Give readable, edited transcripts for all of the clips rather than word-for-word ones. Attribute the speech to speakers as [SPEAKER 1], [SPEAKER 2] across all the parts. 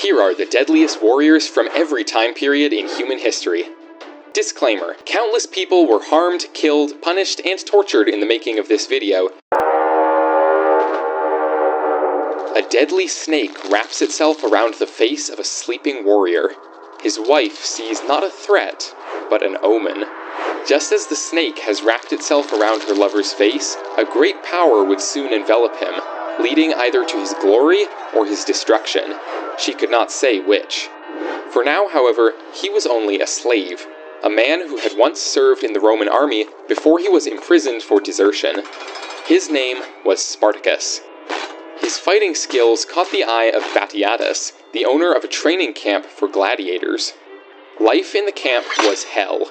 [SPEAKER 1] Here are the deadliest warriors from every time period in human history. Disclaimer: countless people were harmed, killed, punished, and tortured in the making of this video. A deadly snake wraps itself around the face of a sleeping warrior. His wife sees not a threat, but an omen. Just as the snake has wrapped itself around her lover's face, a great power would soon envelop him, leading either to his glory or his destruction. She could not say which. For now, however, he was only a slave, a man who had once served in the Roman army before he was imprisoned for desertion. His name was Spartacus. His fighting skills caught the eye of Batiatus, the owner of a training camp for gladiators. Life in the camp was hell.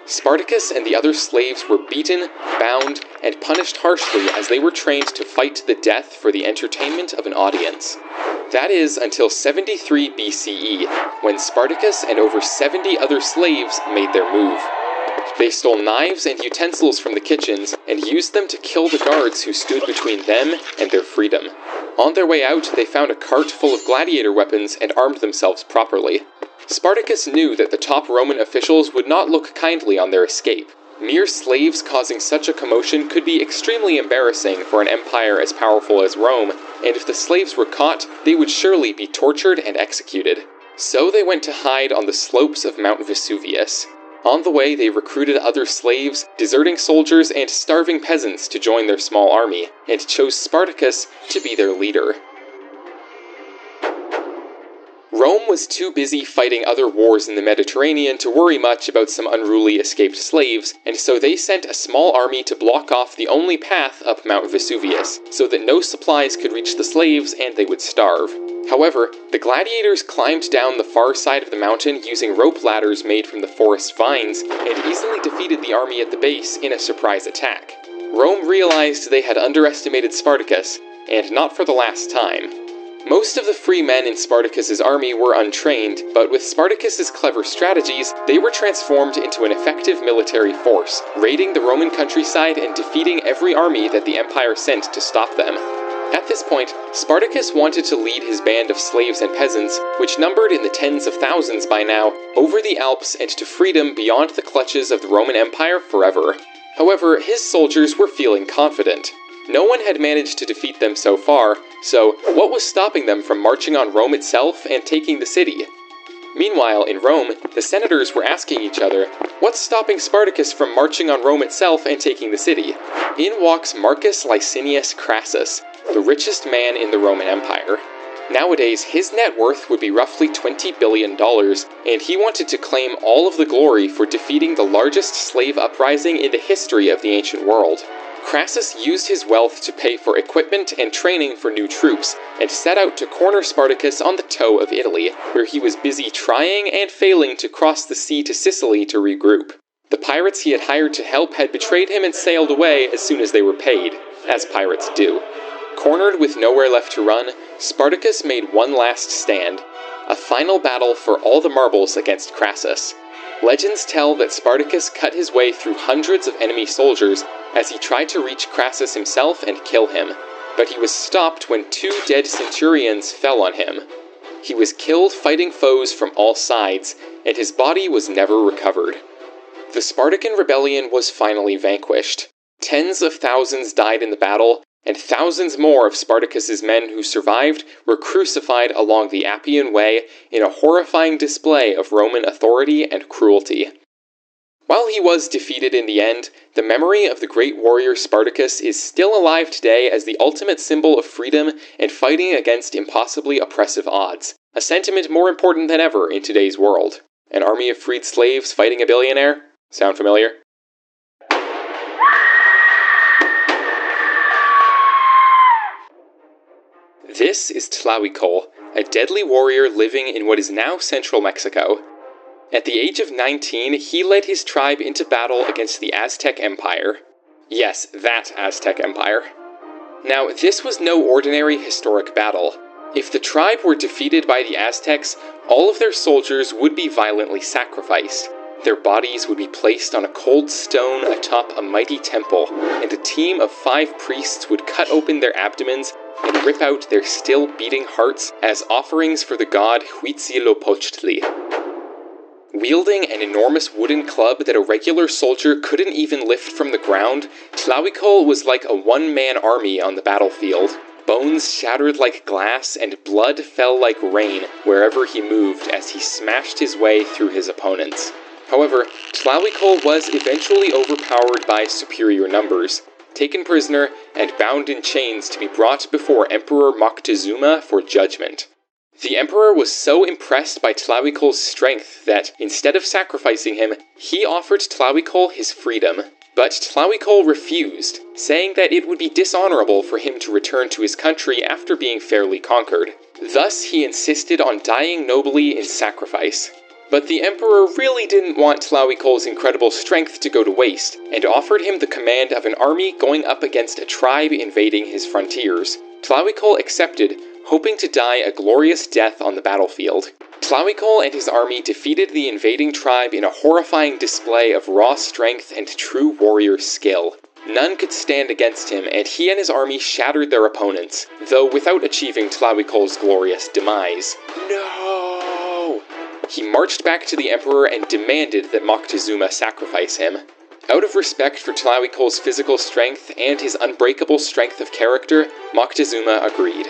[SPEAKER 1] Spartacus and the other slaves were beaten, bound, and punished harshly as they were trained to fight to the death for the entertainment of an audience. That is until 73 BCE, when Spartacus and over 70 other slaves made their move. They stole knives and utensils from the kitchens and used them to kill the guards who stood between them and their freedom. On their way out, they found a cart full of gladiator weapons and armed themselves properly. Spartacus knew that the top Roman officials would not look kindly on their escape. Mere slaves causing such a commotion could be extremely embarrassing for an empire as powerful as Rome, and if the slaves were caught, they would surely be tortured and executed. So they went to hide on the slopes of Mount Vesuvius. On the way, they recruited other slaves, deserting soldiers, and starving peasants to join their small army, and chose Spartacus to be their leader. Rome was too busy fighting other wars in the Mediterranean to worry much about some unruly escaped slaves, and so they sent a small army to block off the only path up Mount Vesuvius, so that no supplies could reach the slaves and they would starve. However, the gladiators climbed down the far side of the mountain using rope ladders made from the forest vines, and easily defeated the army at the base in a surprise attack. Rome realized they had underestimated Spartacus, and not for the last time. Most of the free men in Spartacus's army were untrained, but with Spartacus's clever strategies, they were transformed into an effective military force, raiding the Roman countryside and defeating every army that the empire sent to stop them. At this point, Spartacus wanted to lead his band of slaves and peasants, which numbered in the tens of thousands by now, over the Alps and to freedom beyond the clutches of the Roman Empire forever. However, his soldiers were feeling confident. No one had managed to defeat them so far, so what was stopping them from marching on Rome itself and taking the city? Meanwhile, in Rome, the senators were asking each other, what's stopping Spartacus from marching on Rome itself and taking the city? In walks Marcus Licinius Crassus, the richest man in the Roman Empire. Nowadays, his net worth would be roughly $20 billion, and he wanted to claim all of the glory for defeating the largest slave uprising in the history of the ancient world. Crassus used his wealth to pay for equipment and training for new troops, and set out to corner Spartacus on the toe of Italy, where he was busy trying and failing to cross the sea to Sicily to regroup. The pirates he had hired to help had betrayed him and sailed away as soon as they were paid, as pirates do. Cornered with nowhere left to run, Spartacus made one last stand, a final battle for all the marbles against Crassus. Legends tell that Spartacus cut his way through hundreds of enemy soldiers as he tried to reach Crassus himself and kill him, but he was stopped when 2 dead centurions fell on him. He was killed fighting foes from all sides, and his body was never recovered. The Spartan rebellion was finally vanquished. Tens of thousands died in the battle, and thousands more of Spartacus's men who survived were crucified along the Appian Way in a horrifying display of Roman authority and cruelty. While he was defeated in the end, the memory of the great warrior Spartacus is still alive today as the ultimate symbol of freedom and fighting against impossibly oppressive odds, a sentiment more important than ever in today's world. An army of freed slaves fighting a billionaire? Sound familiar? This is Tlahuicol, a deadly warrior living in what is now central Mexico. At the age of 19, he led his tribe into battle against the Aztec Empire. Yes, that Aztec Empire. Now, this was no ordinary historic battle. If the tribe were defeated by the Aztecs, all of their soldiers would be violently sacrificed. Their bodies would be placed on a cold stone atop a mighty temple, and a team of 5 priests would cut open their abdomens, and rip out their still beating hearts as offerings for the god Huitzilopochtli. Wielding an enormous wooden club that a regular soldier couldn't even lift from the ground, Tlawicol was like a one-man army on the battlefield. Bones shattered like glass and blood fell like rain wherever he moved as he smashed his way through his opponents. However, Tlawicol was eventually overpowered by superior numbers, taken prisoner, and bound in chains to be brought before Emperor Moctezuma for judgment. The Emperor was so impressed by Tlawicol's strength that, instead of sacrificing him, he offered Tlawicol his freedom. But Tlawicol refused, saying that it would be dishonorable for him to return to his country after being fairly conquered. Thus, he insisted on dying nobly in sacrifice. But the Emperor really didn't want Tlawicol's incredible strength to go to waste, and offered him the command of an army going up against a tribe invading his frontiers. Tlawicol accepted, hoping to die a glorious death on the battlefield. Tlawicol and his army defeated the invading tribe in a horrifying display of raw strength and true warrior skill. None could stand against him, and he and his army shattered their opponents, though without achieving Tlawicol's glorious demise. No! He marched back to the Emperor and demanded that Moctezuma sacrifice him. Out of respect for Tlawicol's physical strength and his unbreakable strength of character, Moctezuma agreed.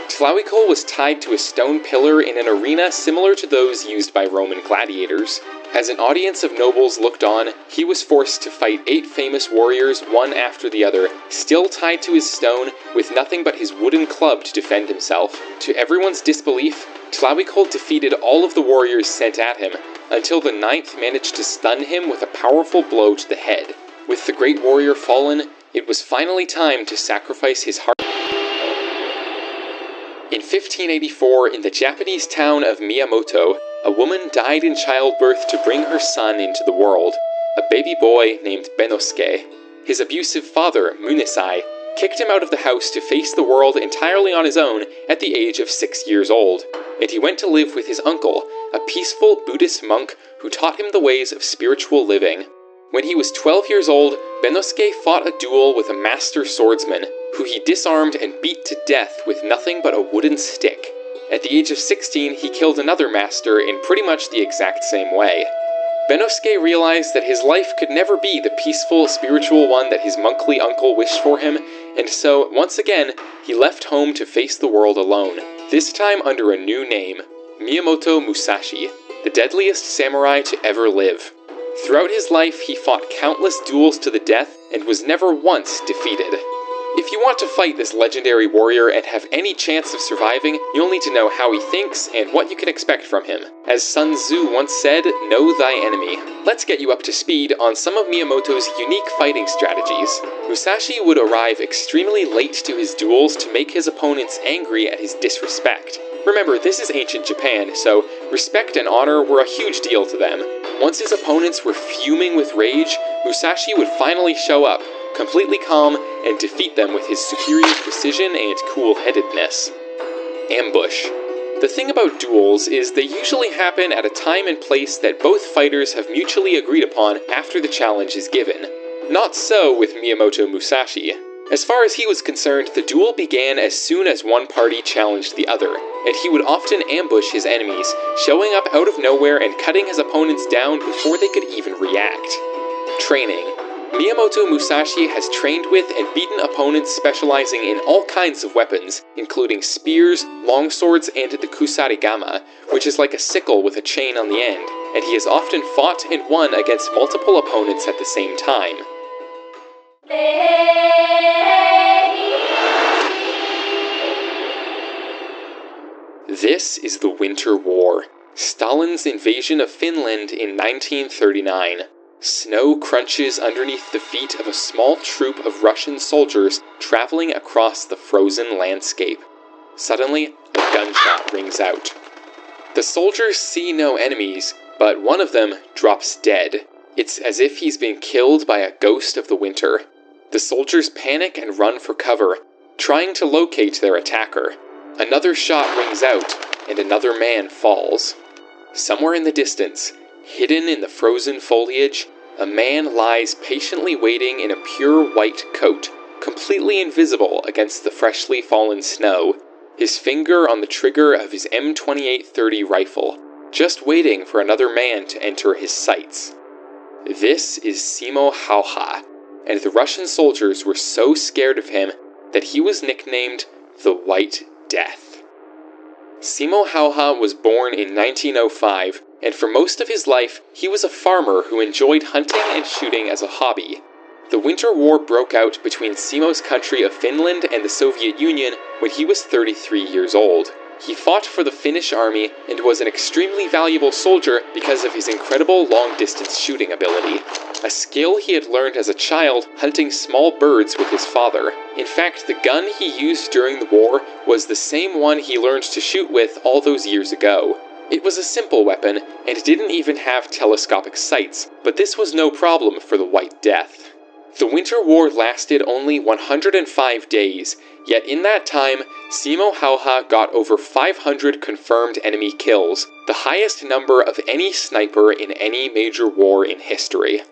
[SPEAKER 1] Tlawicol was tied to a stone pillar in an arena similar to those used by Roman gladiators. As an audience of nobles looked on, he was forced to fight 8 famous warriors one after the other, still tied to his stone, with nothing but his wooden club to defend himself. To everyone's disbelief, Tlawicol defeated all of the warriors sent at him, until the 9th managed to stun him with a powerful blow to the head. With the great warrior fallen, it was finally time to sacrifice his heart. In 1584, in the Japanese town of Miyamoto, a woman died in childbirth to bring her son into the world, a baby boy named Benosuke. His abusive father, Munisai, kicked him out of the house to face the world entirely on his own at the age of 6 years old, and he went to live with his uncle, a peaceful Buddhist monk who taught him the ways of spiritual living. When he was 12 years old, Benosuke fought a duel with a master swordsman, who he disarmed and beat to death with nothing but a wooden stick. At the age of 16, he killed another master in pretty much the exact same way. Benosuke realized that his life could never be the peaceful, spiritual one that his monkly uncle wished for him, and so, once again, he left home to face the world alone, this time under a new name, Miyamoto Musashi, the deadliest samurai to ever live. Throughout his life, he fought countless duels to the death and was never once defeated. If you want to fight this legendary warrior and have any chance of surviving, you'll need to know how he thinks and what you can expect from him. As Sun Tzu once said, know thy enemy. Let's get you up to speed on some of Miyamoto's unique fighting strategies. Musashi would arrive extremely late to his duels to make his opponents angry at his disrespect. Remember, this is ancient Japan, so respect and honor were a huge deal to them. Once his opponents were fuming with rage, Musashi would finally show up, completely calm, and defeat them with his superior precision and cool-headedness. Ambush. The thing about duels is they usually happen at a time and place that both fighters have mutually agreed upon after the challenge is given. Not so with Miyamoto Musashi. As far as he was concerned, the duel began as soon as one party challenged the other, and he would often ambush his enemies, showing up out of nowhere and cutting his opponents down before they could even react. Training. Miyamoto Musashi has trained with and beaten opponents specializing in all kinds of weapons, including spears, longswords, and the kusarigama, which is like a sickle with a chain on the end, and he has often fought and won against multiple opponents at the same time. This is the Winter War, Stalin's invasion of Finland in 1939. Snow crunches underneath the feet of a small troop of Russian soldiers traveling across the frozen landscape. Suddenly, a gunshot rings out. The soldiers see no enemies, but one of them drops dead. It's as if he's been killed by a ghost of the winter. The soldiers panic and run for cover, trying to locate their attacker. Another shot rings out, and another man falls. Somewhere in the distance, hidden in the frozen foliage, a man lies patiently waiting in a pure white coat, completely invisible against the freshly fallen snow, his finger on the trigger of his M2830 rifle, just waiting for another man to enter his sights. This is Simo Hauha, and the Russian soldiers were so scared of him that he was nicknamed the White Death. Simo Hauha was born in 1905, and for most of his life, he was a farmer who enjoyed hunting and shooting as a hobby. The Winter War broke out between Simo's country of Finland and the Soviet Union when he was 33 years old. He fought for the Finnish army and was an extremely valuable soldier because of his incredible long-distance shooting ability, a skill he had learned as a child hunting small birds with his father. In fact, the gun he used during the war was the same one he learned to shoot with all those years ago. It was a simple weapon, and didn't even have telescopic sights, but this was no problem for the White Death. The Winter War lasted only 105 days, yet in that time, Simo Hauha got over 500 confirmed enemy kills, the highest number of any sniper in any major war in history.